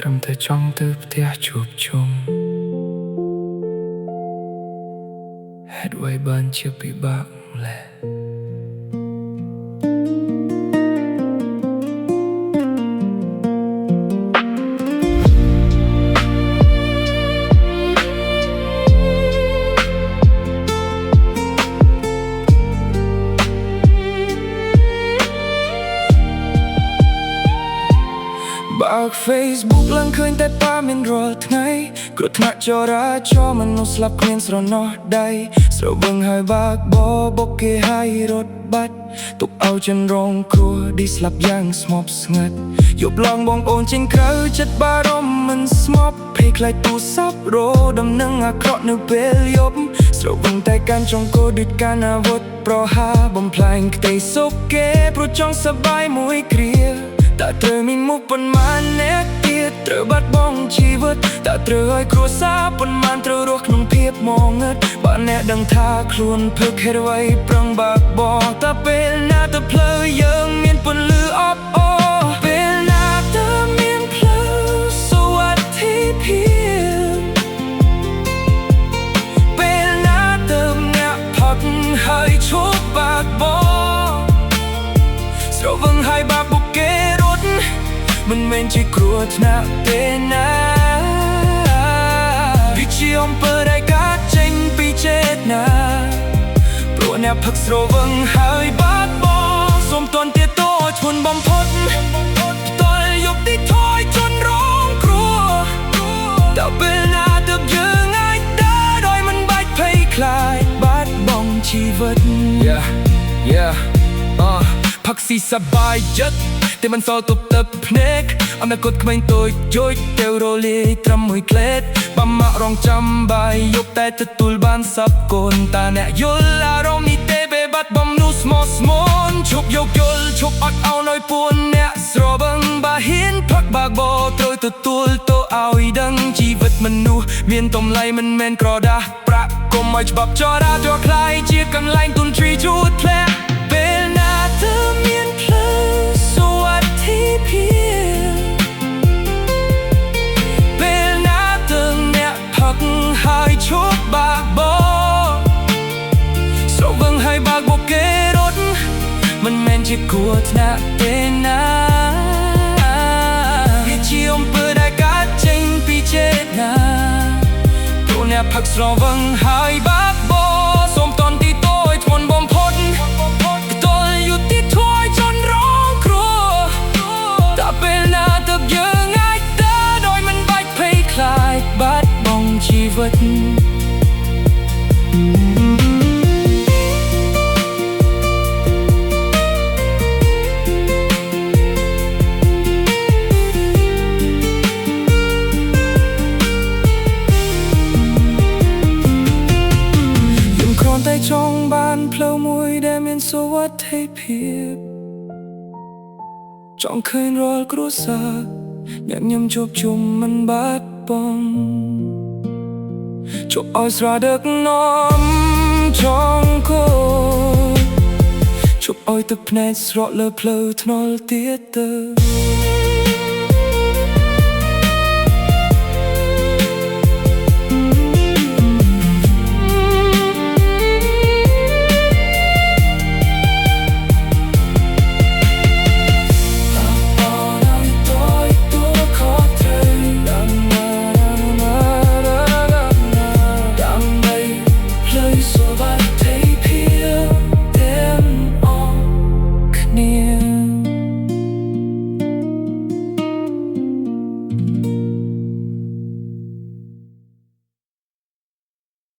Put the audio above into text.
trầm tới trong tư tia chụp chung hết quay bên chưa bị bạc lệบาก Facebook ឡើងឃើញតែប៉ាមានរាល់ថ្ងៃគ្រោះថ្នាក់ចរាចរណ៍មនុស្សស្លាប់គ្មានស្រណោះដៃស្រវឹងហើយបាក់បោបុកគេហើយរត់បាត់ទុកឲ្យជនរងគ្រោះឌីស្លាប់យ៉ាងស្ងប់ស្ងាត់យប់ឡងបងប្អូនចេញក្រៅចិត្តបារម្ភមិនស្មប់ភ័យខ្លាចទូរស័ព្ទរោដំណឹងអាក្រក់នៅពេលយប់ស្រវឹងតែកាន់ចង្គោដូចកាន់អាវុធប្រហារបំផ្លាញក្តីសុខគេព្រោះចង់សប្បាយមួយគ្រាតើត្រូវមានមុខប៉ុន្មានអ្នកទៀតត្រូវបាត់បង់ជីវិតតើត្រូវឲ្យគ្រួសារប៉ុន្មានត្រូវរស់ក្នុងភាពងងឹតបើអ្នកដឹងថាខ្លួនភឹកហេតុអ្វីប្រឹងបាក់បោតើពេលណាទៅផ្លូវយើងមានពន្លឺអបអរពេលណាទៅមានផ្លូវសុវត្ថិភាពពេលណាទៅអ្នកផឹកហើយឈប់បាក់បោស្រវឹងហើយបាក់បុកគេមិនមែនជាគ្រោះថ្នាក់ទេណាវាជាអំពើដែលកើតចេញពីចេតនាព្រោះអ្នកផឹកស្រវឹងហើយបាត់បង់សូមទន់ទៀតទោសធ្ងន់បំផុតផ្ទាល់យកទីថយជន់រងគ្រោះតើពេលណាទើបយើងអាចដើរដោយមិនបាច់ភ័យខ្លាចបាត់បង់ជីវិតផឹកស៊ីសប្បាយចិត្តតែមិនសល់ទុបទឹកភ្នែកអនាគតក្មេងតូចយូចទៅរលាយត្រឹមមួយក្លេតបាម៉ាក់រងចាំបាយយប់តែទទួលបានសັບកូនតាអ្នកយល់អារម្មណ៍នេះទេពេលបាត់បំនោះស្មោះស្មូនឈប់យកយល់ឈប់អត់ឲ្យឲ្យពួនអ្នកស្រវឹងបើហ៊ានផឹកបាក់បោត្រូវទទួលទោសឲ្យដឹងជីវិតមនុស្សមានតម្លៃមិនមែនក្រដាសប្រាក់កុំឲ្យច្បាប់ចរាចរណ៍ខ្លាយជាកន្លែងទុនទ្រីជួតធ្លាក់ពេលណាទៅមានផ្លូវពេលណាទៅអ្នកផឹកហើយឈប់បាក់បោស្រវឹងហើយបាក់បោគេរត់មិនមែនជាគ្រោះថ្នាក់ទេណាវាជាអំពើដែលកើតចេញពីចេតនាព្រោះអ្នកផឹកស្រវឹងហើយបាក់បោសូមតន់ទីតូចធ្ងន់បំផុតផ្ទាល់យុតិធម៌ចន់រងគ្រោះតើពេលណាទើបយើងអាចដើរដោយមិនបាច់ភ័យខ្លាចបាត់បង់ជីវិតយើងគ្រាន់តែចង់បានផ្លូវមួយដែលមានសុវត្ថិភាពចង់ឃើញរាល់គ្រួសារអ្នកខ្ញុំជួបជុំមិនបាត់បង់ជប់ឲ្យស្រដឹកនាំចង្គោជប់ឲ្យទឹកភ្នែកស្រក់លើផ្លូវថ្នល់ទៀតទៅ